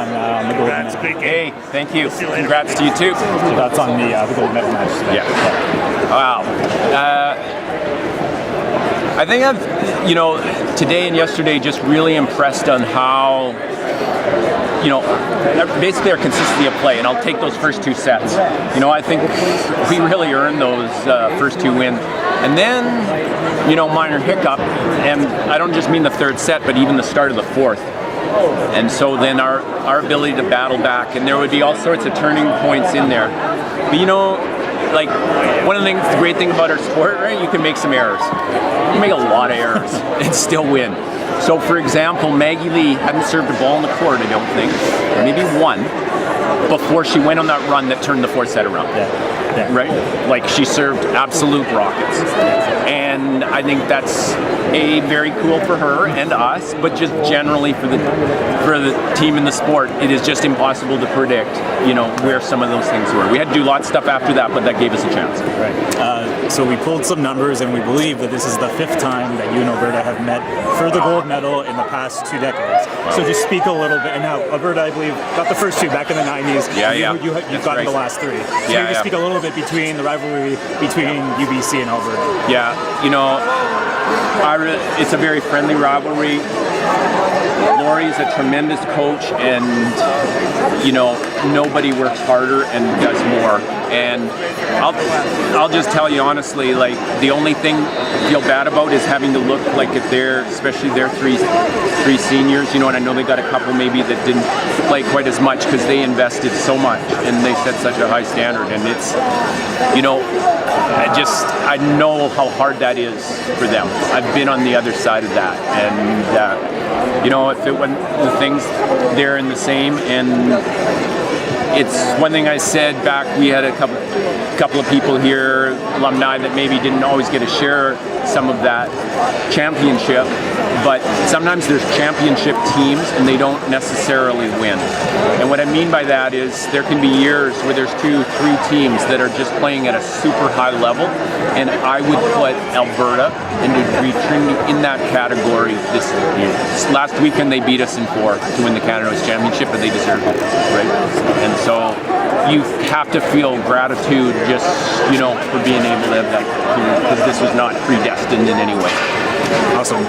the gold Congrats, medal. big game. Hey, thank you. See you later. Congrats to you too. That's on the gold medal match today. Yeah. Wow. I think I've, today and yesterday just really impressed on how, basically our consistency of play, and I'll take those first two sets. I think we really earned those first two wins. And then, minor hiccup, and I don't just mean the third set, but even the start of the fourth. And so then our ability to battle back, and there would be all sorts of turning points in there. But like one of the things, the great thing about our sport, right? You can make some errors. You can make a lot of errors and still win. So for example, Maggie Lee hadn't served a ball in the court, I don't think, or maybe one, before she went on that run that turned the fourth set around. Yeah. Right? Like she served absolute rockets. And I think that's very cool for her and us, but just generally for the team in the sport, it is just impossible to predict, where some of those things were. We had to do lots of stuff after that, but that gave us a chance. Right. So we pulled some numbers, and we believe that this is the 5th time that you and Alberta have met for the gold medal in the past 2 decades. Wow. So just speak a little bit. And now Alberta, I believe, got the first 2 back in the 90s. You've gotten the last 3. So maybe speak a little bit between the rivalry between UBC and Alberta. Yeah, it's a very friendly rivalry. Laurie's a tremendous coach, and nobody works harder and does more. And I'll just tell you honestly, like the only thing I feel bad about is having to look like if especially their three seniors, and I know they got a couple maybe that didn't play quite as much because they invested so much and they set such a high standard. And it's, I know how hard that is for them. I've been on the other side of that, and if it wasn't the things there and the same, and it's one thing I said back, we had a couple of people here, alumni, that maybe didn't always get to share some of that championship, but sometimes there's championship teams and they don't necessarily win. And what I mean by that is there can be years where there's 2, 3 teams that are just playing at a super high level, and I would put Alberta and Trinity in that category this year. Last weekend they beat us in 4 to win the Canada West Championship, and they deserved it, right? And so you have to feel gratitude just, for being able to have that, because this was not predestined in any way. Awesome.